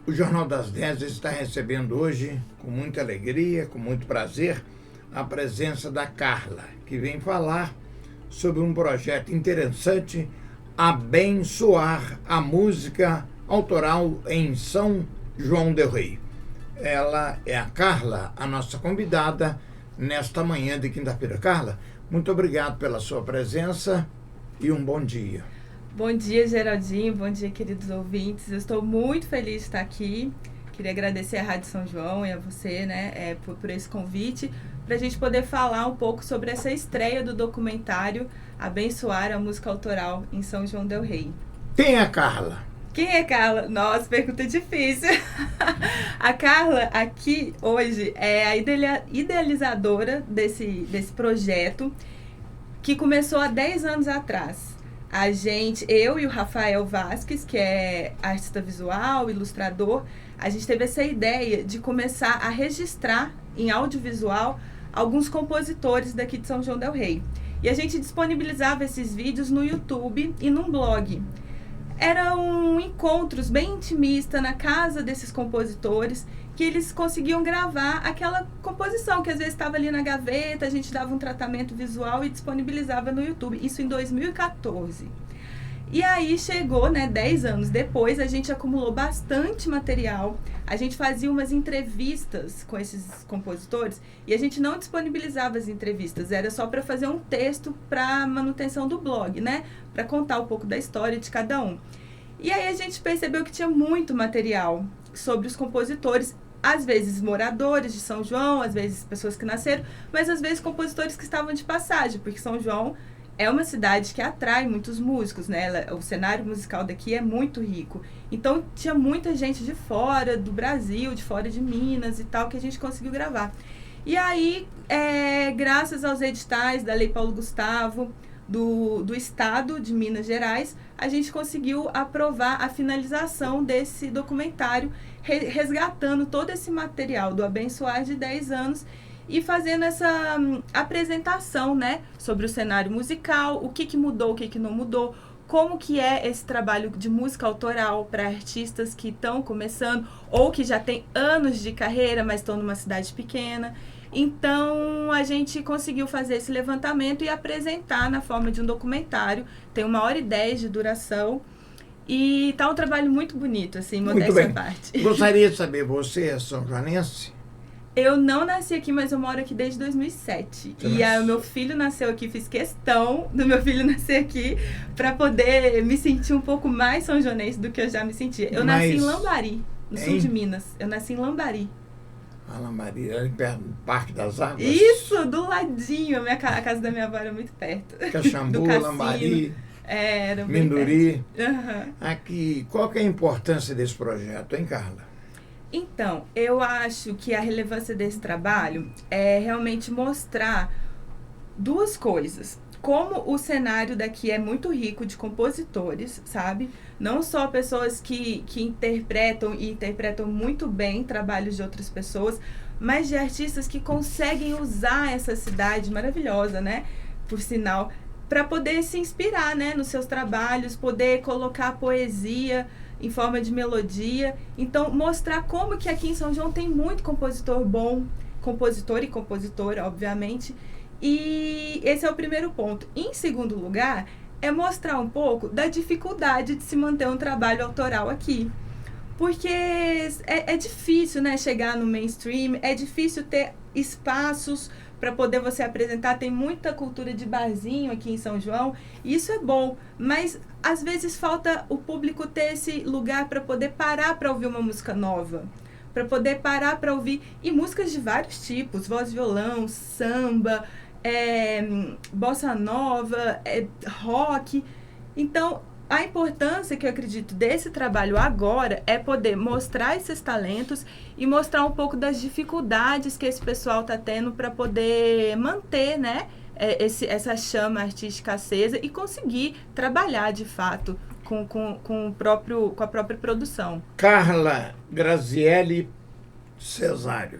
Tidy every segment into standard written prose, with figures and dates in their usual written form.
O Jornal das 10 está recebendo hoje, com muita alegria, com muito prazer, a presença da Carla, que vem falar sobre um projeto interessante, Abençoar a Música Autoral em São João del Rei. Ela é a Carla, a nossa convidada, nesta manhã de quinta-feira. Carla, muito obrigado pela sua presença e um bom dia. Bom dia, Geraldinho. Bom dia, queridos ouvintes. Eu estou muito feliz de estar aqui. Queria agradecer à Rádio São João e a você, por esse convite, para a gente poder falar um pouco sobre essa estreia do documentário Abençoar a Música Autoral em São João del Rei. Quem é a Carla? Quem é Carla? Nossa, pergunta difícil. A Carla, aqui, hoje, é a idealizadora desse projeto, que começou há 10 anos atrás. Eu e o Rafael Vasques, que é artista visual, ilustrador, a gente teve essa ideia de começar a registrar em audiovisual alguns compositores daqui de São João del Rei. E a gente disponibilizava esses vídeos no YouTube e num blog. Eram encontros bem intimistas na casa desses compositores, que eles conseguiam gravar aquela composição que às vezes estava ali na gaveta, a gente dava um tratamento visual e disponibilizava no YouTube. Isso em 2014. E aí chegou, 10 anos depois, a gente acumulou bastante material, a gente fazia umas entrevistas com esses compositores e a gente não disponibilizava as entrevistas, era só para fazer um texto para manutenção do blog, para contar um pouco da história de cada um. E aí a gente percebeu que tinha muito material sobre os compositores, às vezes moradores de São João, às vezes pessoas que nasceram, mas às vezes compositores que estavam de passagem, porque São João é uma cidade que atrai muitos músicos, O cenário musical daqui é muito rico. Então, tinha muita gente de fora do Brasil, de fora de Minas e tal, que a gente conseguiu gravar. E aí, graças aos editais da Lei Paulo Gustavo, do Estado de Minas Gerais, a gente conseguiu aprovar a finalização desse documentário, resgatando todo esse material do Abençoar de 10 anos, e fazendo essa apresentação, sobre o cenário musical, o que mudou, o que não mudou, como que é esse trabalho de música autoral para artistas que estão começando ou que já têm anos de carreira, mas estão numa cidade pequena. Então, a gente conseguiu fazer esse levantamento e apresentar na forma de um documentário. Tem 1h10 de duração. E tá um trabalho muito bonito, assim, modéstia à parte. Gostaria de saber, você é são joanense? Eu não nasci aqui, mas eu moro aqui desde 2007. O meu filho nasceu aqui, fiz questão do meu filho nascer aqui para poder me sentir um pouco mais são-joanense do que eu já me sentia. Eu nasci em Lambari, no sul de Minas. Eu nasci em Lambari. Lambari, ali perto do Parque das Águas? Isso, do ladinho. A casa da minha avó era muito perto. Caxambu, Lambari, era Minduri. Uhum. Aqui, qual que é a importância desse projeto, hein, Carla? Então, eu acho que a relevância desse trabalho é realmente mostrar duas coisas. Como o cenário daqui é muito rico de compositores, sabe? Não só pessoas que interpretam muito bem trabalhos de outras pessoas, mas de artistas que conseguem usar essa cidade maravilhosa, por sinal, para poder se inspirar, nos seus trabalhos, poder colocar poesia em forma de melodia. Então, mostrar como que aqui em São João tem muito compositor bom, compositor e compositora, obviamente. E esse é o primeiro ponto. Em segundo lugar, é mostrar um pouco da dificuldade de se manter um trabalho autoral aqui. Porque é difícil, chegar no mainstream, é difícil ter espaços para poder você apresentar. Tem muita cultura de barzinho aqui em São João, e isso é bom, mas às vezes falta o público ter esse lugar para poder parar para ouvir uma música nova, para poder parar para ouvir, e músicas de vários tipos, voz, violão, samba, bossa nova, rock. Então, a importância que eu acredito desse trabalho agora é poder mostrar esses talentos e mostrar um pouco das dificuldades que esse pessoal está tendo para poder manter, essa chama artística acesa e conseguir trabalhar de fato com a própria produção. Carla Graziele Cesário,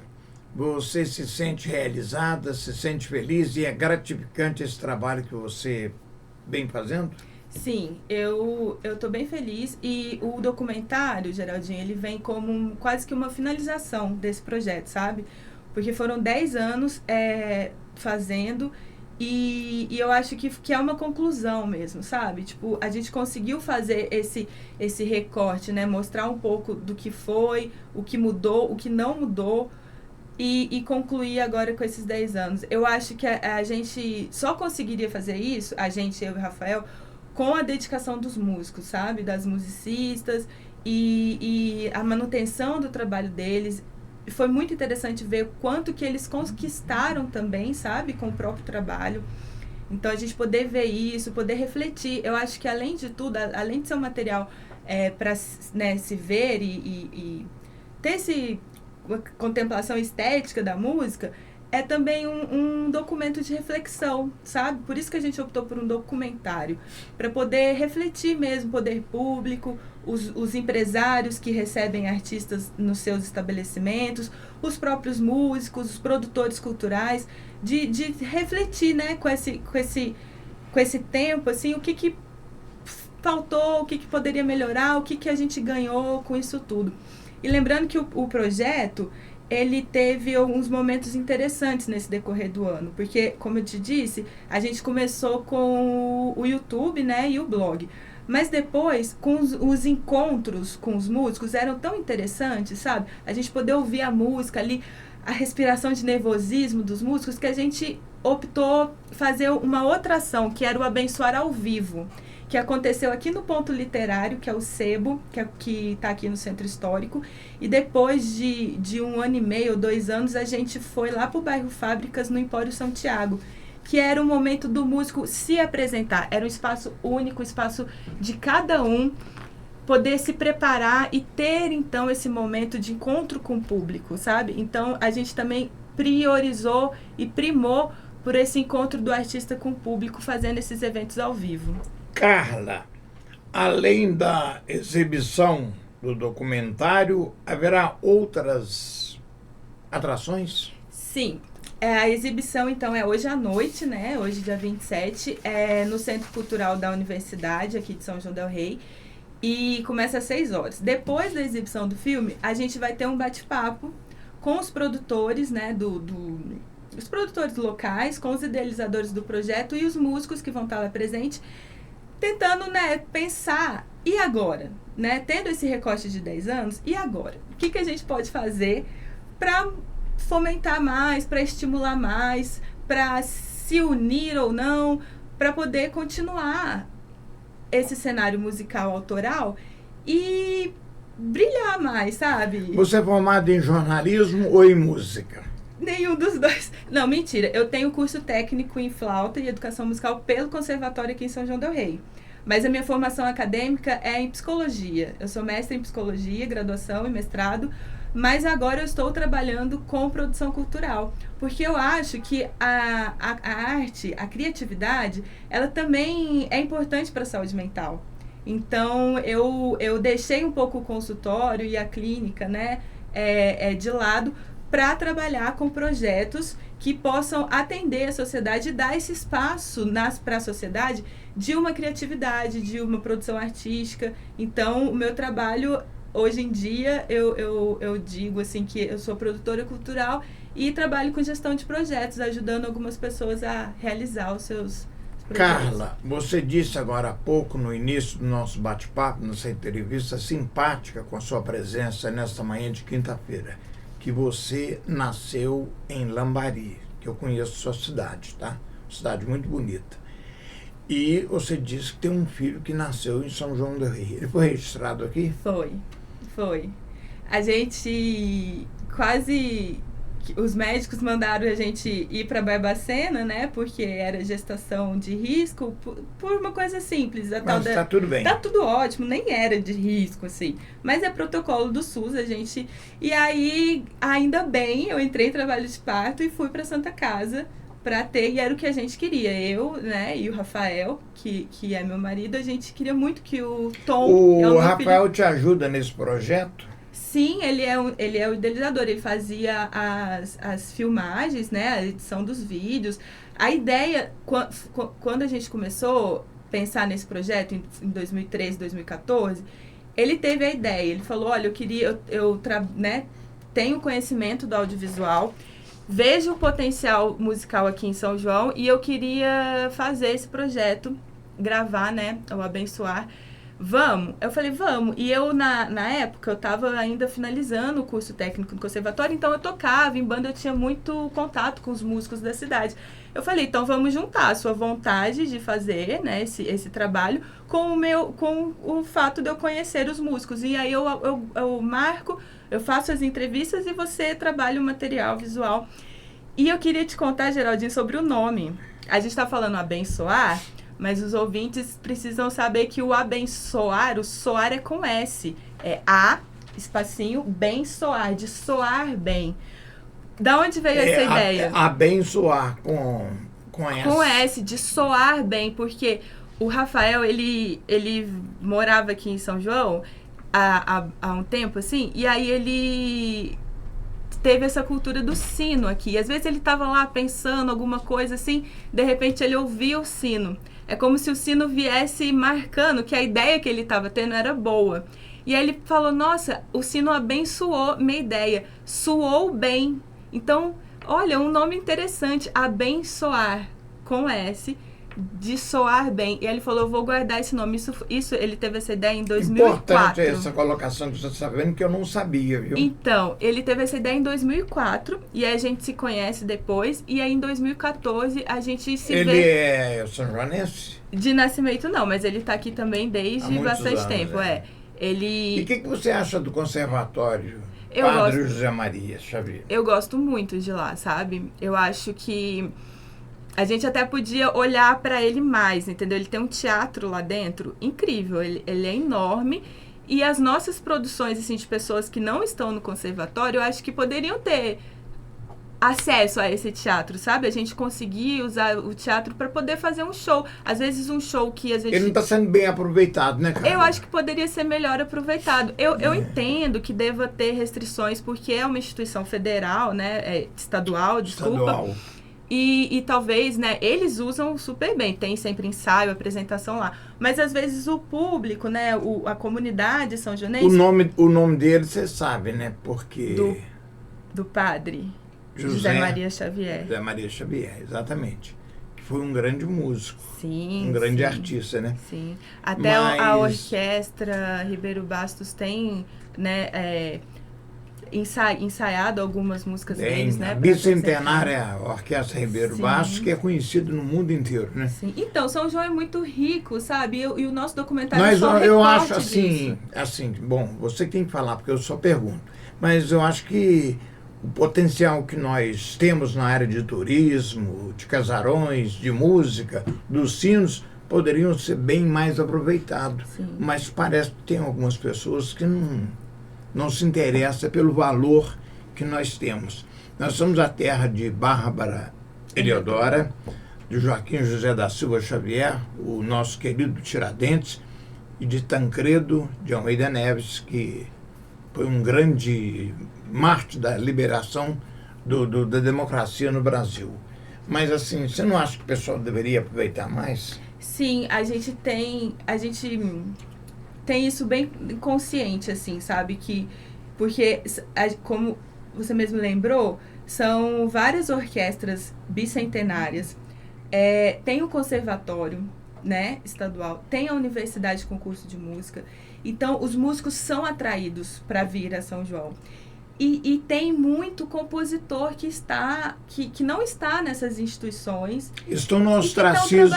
você se sente realizada, se sente feliz e é gratificante esse trabalho que você vem fazendo? Sim, eu tô bem feliz e o documentário, Geraldinho, ele vem como quase que uma finalização desse projeto, sabe? Porque foram 10 anos fazendo e eu acho que é uma conclusão mesmo, sabe? Tipo, a gente conseguiu fazer esse recorte, né? Mostrar um pouco do que foi, o que mudou, o que não mudou e concluir agora com esses 10 anos. Eu acho que a gente só conseguiria fazer isso, a gente, eu e o Rafael, com a dedicação dos músicos, sabe? Das musicistas e a manutenção do trabalho deles. Foi muito interessante ver o quanto que eles conquistaram também, sabe? Com o próprio trabalho. Então, a gente poder ver isso, poder refletir. Eu acho que, além de tudo, além de ser um material para, né, se ver e ter esse contemplação estética da música, é também um documento de reflexão, sabe? Por isso que a gente optou por um documentário, para poder refletir mesmo o poder público, os empresários que recebem artistas nos seus estabelecimentos, os próprios músicos, os produtores culturais, de refletir, né, com esse tempo, assim, o que faltou, o que poderia melhorar, o que a gente ganhou com isso tudo. E lembrando que o projeto, ele teve alguns momentos interessantes nesse decorrer do ano, porque, como eu te disse, a gente começou com o YouTube, né, e o blog. Mas depois, com os encontros com os músicos, eram tão interessantes, sabe? A gente poder ouvir a música ali, a respiração de nervosismo dos músicos, que a gente optou fazer uma outra ação, que era o Abençoar ao Vivo, que aconteceu aqui no Ponto Literário, que é o Sebo, que está aqui no Centro Histórico. E depois de 1 ano e meio, 2 anos, a gente foi lá para o bairro Fábricas, no Empório Santiago, que era o momento do músico se apresentar. Era um espaço único, um espaço de cada um poder se preparar e ter, então, esse momento de encontro com o público, sabe? Então, a gente também priorizou e primou por esse encontro do artista com o público, fazendo esses eventos ao vivo. Carla, além da exibição do documentário, haverá outras atrações? Sim. A exibição, então, é hoje à noite, né? Hoje, dia 27, no Centro Cultural da Universidade, aqui de São João del Rei, e começa às 6 horas. Depois da exibição do filme, a gente vai ter um bate-papo com os produtores, né, os produtores locais, com os idealizadores do projeto e os músicos que vão estar lá presentes, tentando, né, pensar, e agora? Né? Tendo esse recorte de 10 anos, e agora? O que a gente pode fazer para fomentar mais, para estimular mais, para se unir ou não, para poder continuar esse cenário musical autoral e brilhar mais, sabe? Você é formado em jornalismo ou em música? Nenhum dos dois. Não, mentira. Eu tenho curso técnico em flauta e educação musical pelo conservatório aqui em São João del Rei. Mas a minha formação acadêmica é em psicologia. Eu sou mestre em psicologia, graduação e mestrado, mas agora eu estou trabalhando com produção cultural. Porque eu acho que a arte, a criatividade, ela também é importante para a saúde mental. Então, eu deixei um pouco o consultório e a clínica, né, de lado, para trabalhar com projetos que possam atender a sociedade e dar esse espaço para a sociedade de uma criatividade, de uma produção artística. Então, o meu trabalho, hoje em dia, eu digo assim que eu sou produtora cultural e trabalho com gestão de projetos, ajudando algumas pessoas a realizar os seus projetos. Carla, você disse agora há pouco, no início do nosso bate-papo, nessa entrevista simpática com a sua presença nesta manhã de quinta-feira, que você nasceu em Lambari, que eu conheço sua cidade, tá? Cidade muito bonita. E você disse que tem um filho que nasceu em São João del Rei. Ele foi registrado aqui? Foi. A gente quase... Os médicos mandaram a gente ir para Barbacena, né? Porque era gestação de risco, por uma coisa simples. Mas tá tudo bem. Tá tudo ótimo, nem era de risco, assim. Mas é protocolo do SUS, a gente... E aí, ainda bem, eu entrei em trabalho de parto e fui para Santa Casa para ter, e era o que a gente queria. Eu, né, e o Rafael, que é meu marido, a gente queria muito que o Tom... O Rafael filho... te ajuda nesse projeto? Sim, ele é o idealizador, ele fazia as filmagens, né, a edição dos vídeos. A ideia, quando a gente começou, pensar nesse projeto em 2013, 2014, ele teve a ideia, ele falou, olha, né, tenho conhecimento do audiovisual, vejo o potencial musical aqui em São João e eu queria fazer esse projeto, gravar, né, o Abençoar. Vamos? Eu falei, vamos. E eu, na época, eu estava ainda finalizando o curso técnico no conservatório, então eu tocava em banda, eu tinha muito contato com os músicos da cidade. Eu falei, então vamos juntar a sua vontade de fazer, né, esse trabalho com o fato de eu conhecer os músicos. E aí eu marco, eu faço as entrevistas e você trabalha o material visual. E eu queria te contar, Geraldinho, sobre o nome. A gente está falando abençoar, mas os ouvintes precisam saber que o abençoar, o soar é com S. É A, espacinho, bem soar, de soar bem. Da onde veio essa ideia? Abençoar com S. Com S, de soar bem, porque o Rafael, ele morava aqui em São João há um tempo, assim, e aí ele teve essa cultura do sino aqui. Às vezes ele estava lá pensando alguma coisa assim, de repente ele ouvia o sino. É como se o sino viesse marcando que a ideia que ele estava tendo era boa. E aí ele falou, nossa, o sino abençoou minha ideia, soou bem. Então, olha, um nome interessante, abençoar, com S, de soar bem. E aí ele falou, eu vou guardar esse nome. Isso ele teve essa ideia em 2004. Importante essa colocação que você está sabendo, que eu não sabia, viu? Então, ele teve essa ideia em 2004, e aí a gente se conhece depois, e aí em 2014 a gente se vê... Ele é São Joanense? De nascimento não, mas ele está aqui também desde bastante anos, tempo, Ele... E o que você acha do conservatório Padre José Maria Xavier? Eu gosto muito de lá, sabe? Eu acho que a gente até podia olhar para ele mais, entendeu? Ele tem um teatro lá dentro incrível, ele é enorme. E as nossas produções, assim, de pessoas que não estão no conservatório, eu acho que poderiam ter acesso a esse teatro, sabe? A gente conseguir usar o teatro para poder fazer um show. Às vezes um show que a gente... Ele não está sendo bem aproveitado, né, cara? Eu acho que poderia ser melhor aproveitado. Eu entendo que deva ter restrições, porque é uma instituição federal, né? Estadual, desculpa. Estadual. E talvez, né, eles usam super bem, tem sempre ensaio, apresentação lá. Mas às vezes o público, né, a comunidade são joanense... O nome dele, você sabe, né, porque... Do padre José Maria Xavier. José Maria Xavier, exatamente. Que foi um grande músico. Sim, um grande artista, né? Sim. Até a orquestra Ribeiro Bastos tem, né, ensaiado algumas músicas deles, né? A bicentenária Orquestra Ribeiro Bastos, que é conhecido no mundo inteiro, né? Sim. Então, São João é muito rico, sabe? E o nosso documentário Mas só eu recorte acho assim, bom, você tem que falar, porque eu só pergunto, mas eu acho que o potencial que nós temos na área de turismo, de casarões, de música, dos sinos, poderiam ser bem mais aproveitados. Sim. Mas parece que tem algumas pessoas que não se interessa pelo valor que nós temos. Nós somos a terra de Bárbara Eliodora, de Joaquim José da Silva Xavier, o nosso querido Tiradentes, e de Tancredo de Almeida Neves, que foi um grande mártir da liberação da democracia no Brasil. Mas assim, você não acha que o pessoal deveria aproveitar mais? Sim, a gente tem isso bem consciente, assim, sabe? Porque, como você mesmo lembrou, são várias orquestras bicentenárias. Tem o conservatório, né, estadual, tem a universidade com curso de música. Então, os músicos são atraídos para vir a São João. E tem muito compositor que não está nessas instituições. Estão no ostracismo.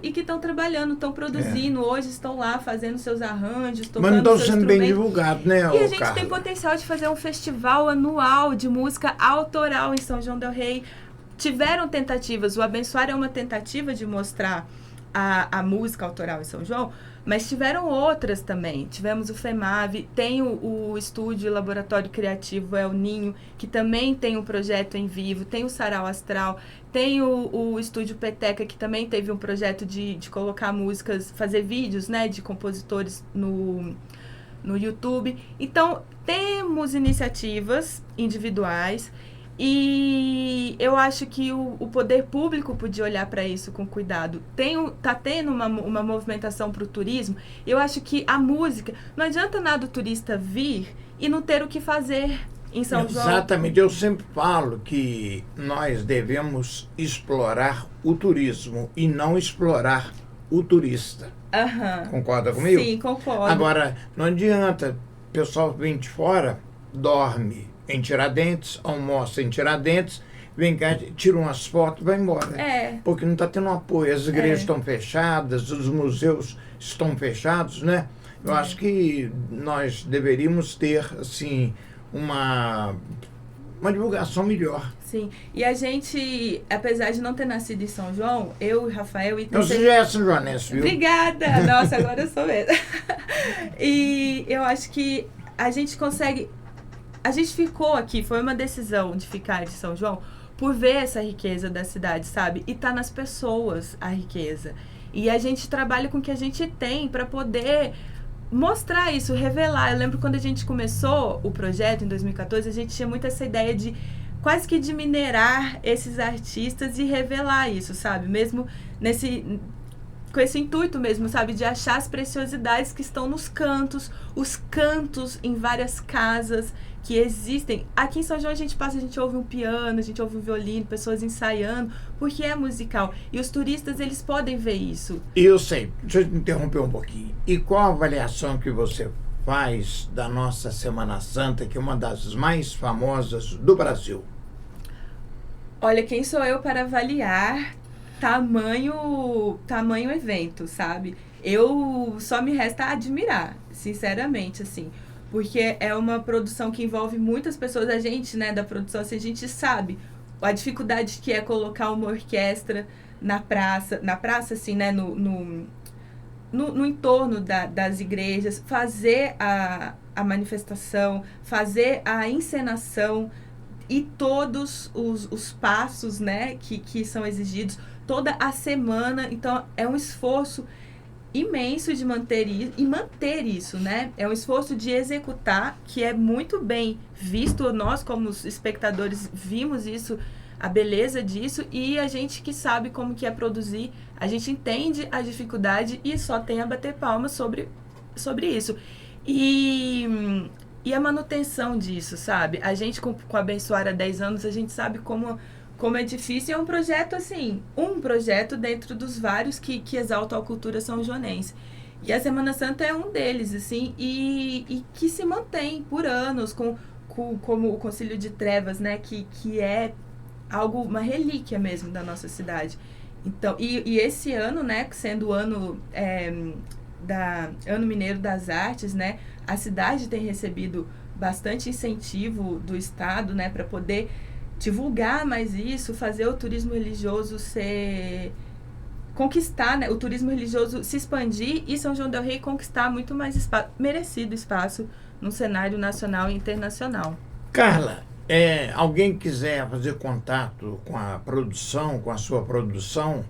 E que estão trabalhando, estão produzindo. Hoje estão lá fazendo seus arranjos, tocando. Mas não estão seus sendo bem instrumentos. divulgados, né, E a gente Carla? tem potencial de fazer um festival anual de música autoral em São João del Rei. Tiveram tentativas. O Abençoar é uma tentativa de mostrar a música autoral em São João, mas tiveram outras também. Tivemos o FEMAV, tem o estúdio Laboratório Criativo El Ninho, que também tem um projeto em vivo, tem o Sarau Astral, tem o estúdio Peteca, que também teve um projeto de colocar músicas, fazer vídeos, né, de compositores no YouTube. Então, temos iniciativas individuais E eu acho que o poder público podia olhar para isso com cuidado. Tá tendo uma movimentação para o turismo. Eu acho que a música... Não adianta nada o turista vir e não ter o que fazer em São João. Exatamente. Eu sempre falo que nós devemos explorar o turismo e não explorar o turista. Concorda comigo? Sim, concordo. Agora, não adianta, o pessoal vem de fora, dorme em Tiradentes, almoça em Tiradentes, vem cá, tira umas fotos e vai embora. Porque não está tendo apoio. As igrejas estão fechadas, os museus estão fechados, né? Eu acho que nós deveríamos ter, assim, uma divulgação melhor. Sim, e a gente, apesar de não ter nascido em São João, eu e Rafael... Você já é São Joanense, viu? Obrigada! Nossa, agora eu sou mesmo. E eu acho que a gente consegue... A gente ficou aqui, foi uma decisão de ficar de São João, por ver essa riqueza da cidade, sabe? E tá nas pessoas a riqueza. E a gente trabalha com o que a gente tem para poder mostrar isso, revelar. Eu lembro quando a gente começou o projeto, em 2014, a gente tinha muito essa ideia de quase que de minerar esses artistas e revelar isso, sabe? Mesmo com esse intuito mesmo, sabe? De achar as preciosidades que estão nos cantos, os cantos em várias casas que existem. Aqui em São João a gente ouve um piano, a gente ouve um violino, pessoas ensaiando, porque é musical. E os turistas, eles podem ver isso. Eu sei. Deixa eu te interromper um pouquinho. E qual a avaliação que você faz da nossa Semana Santa, que é uma das mais famosas do Brasil? Olha, quem sou eu para avaliar tamanho evento, sabe? Eu só me resta admirar, sinceramente, assim. Porque é uma produção que envolve muitas pessoas. A gente, né, da produção, assim, a gente sabe a dificuldade que é colocar uma orquestra na praça, assim, né, no entorno das igrejas, fazer a manifestação, fazer a encenação e todos os passos, né, que são exigidos toda a semana. Então, é um esforço imenso de manter isso, né? É um esforço de executar, que é muito bem visto. Nós, como espectadores, vimos isso, a beleza disso, e a gente que sabe como que é produzir, a gente entende a dificuldade e só tem a bater palmas sobre isso. E a manutenção disso, sabe? A gente, com a Abençoar há 10 anos, a gente sabe como é difícil. É um projeto, assim, dentro dos vários que exaltam a cultura são-joanense. E a Semana Santa é um deles, assim, e que se mantém por anos, como o Concílio de Trevas, né, que é uma relíquia mesmo da nossa cidade. Então, e esse ano, né, sendo o ano Ano Mineiro das Artes, né, a cidade tem recebido bastante incentivo do Estado, né, para poder divulgar mais isso, fazer o turismo religioso conquistar, né, o turismo religioso se expandir e São João del Rei conquistar muito mais merecido espaço no cenário nacional e internacional. Carla, alguém quiser fazer contato com a produção, com a sua produção,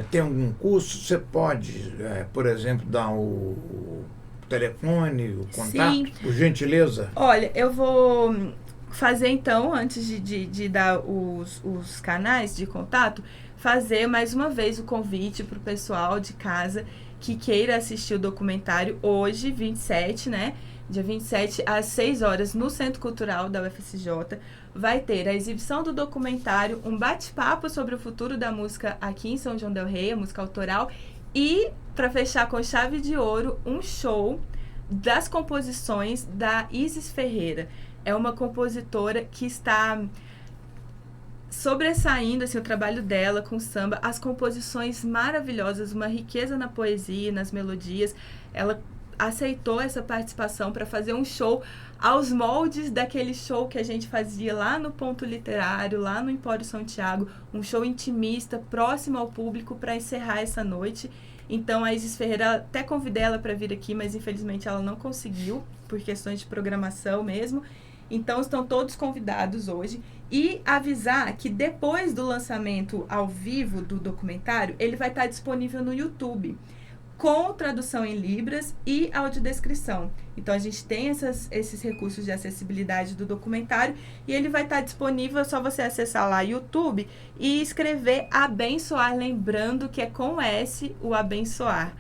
tem algum curso? Você pode, por exemplo, dar o telefone, o contato, Sim. Por gentileza? Olha, eu vou fazer então, antes de dar os canais de contato, fazer mais uma vez o convite para o pessoal de casa que queira assistir o documentário hoje, 27, né? Dia 27, às 6 horas, no Centro Cultural da UFSJ, vai ter a exibição do documentário, um bate-papo sobre o futuro da música aqui em São João del Rei, a música autoral, e, para fechar com chave de ouro, um show das composições da Isis Ferreira. É uma compositora que está sobressaindo, assim, o trabalho dela com samba, as composições maravilhosas, uma riqueza na poesia, nas melodias. Ela aceitou essa participação para fazer um show aos moldes daquele show que a gente fazia lá no Ponto Literário, lá no Empório São Tiago, um show intimista, próximo ao público, para encerrar essa noite. Então, a Isis Ferreira, até convidei ela para vir aqui, mas infelizmente ela não conseguiu, por questões de programação mesmo. Então, estão todos convidados hoje. E avisar que depois do lançamento ao vivo do documentário, ele vai estar disponível no YouTube. com tradução em Libras e audiodescrição. Então, a gente tem esses recursos de acessibilidade do documentário e ele vai estar disponível, é só você acessar lá YouTube e escrever Abençoar, lembrando que é com S o abençoar.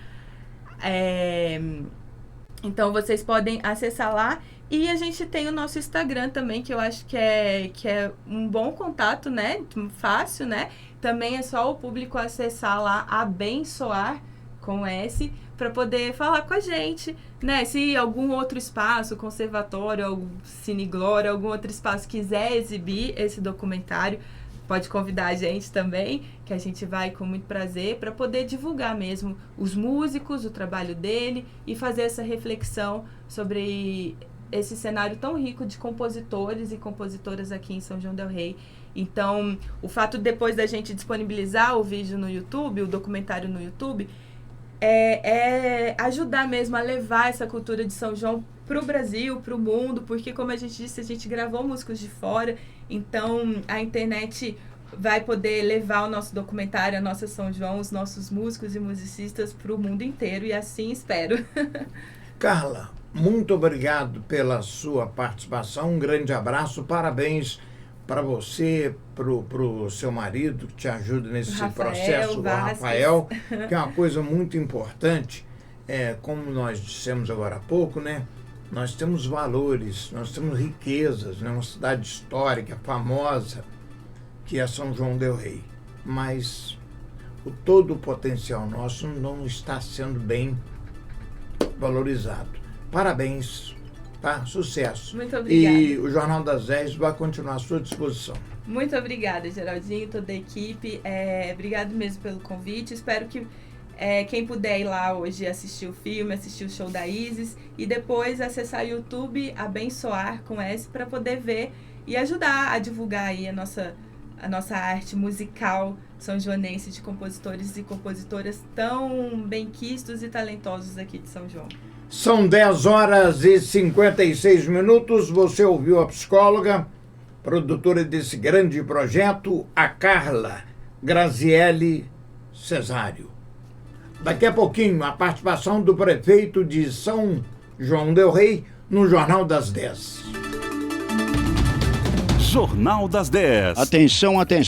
Então, vocês podem acessar lá. E a gente tem o nosso Instagram também, que eu acho que é um bom contato, né? Fácil, né? Também é só o público acessar lá, Abençoar, com S, para poder falar com a gente, né? Se algum outro espaço, conservatório, Cine Glória, algum outro espaço quiser exibir esse documentário, pode convidar a gente também, que a gente vai com muito prazer, para poder divulgar mesmo os músicos, o trabalho dele e fazer essa reflexão sobre esse cenário tão rico de compositores e compositoras aqui em São João del Rei. Então, o fato depois da gente disponibilizar o vídeo no YouTube, o documentário no YouTube, é ajudar mesmo a levar essa cultura de São João para o Brasil, para o mundo, porque, como a gente disse, a gente gravou músicos de fora, então a internet vai poder levar o nosso documentário, a nossa São João, os nossos músicos e musicistas para o mundo inteiro, e assim espero. Carla, muito obrigado pela sua participação, um grande abraço, parabéns para você, para o seu marido que te ajuda nesse processo, o Rafael, que é uma coisa muito importante, como nós dissemos agora há pouco, né? Nós temos valores, nós temos riquezas, né? Uma cidade histórica, famosa, que é São João del Rei, mas todo o potencial nosso não está sendo bem valorizado. Parabéns, tá? Sucesso. Muito obrigada. E o Jornal das 10 vai continuar à sua disposição. Muito obrigada, Geraldinho, toda a equipe. Obrigado mesmo pelo convite. Espero que quem puder ir lá hoje assistir o filme, assistir o show da Isis e depois acessar o YouTube Abençoar com S para poder ver e ajudar a divulgar aí a nossa arte musical são-joanense de compositores e compositoras tão benquistos e talentosos aqui de São João. São 10h56. Você ouviu a psicóloga, produtora desse grande projeto, a Carla Graziele Cesário. Daqui a pouquinho, a participação do prefeito de São João del Rei no Jornal das 10. Jornal das 10. Atenção, atenção.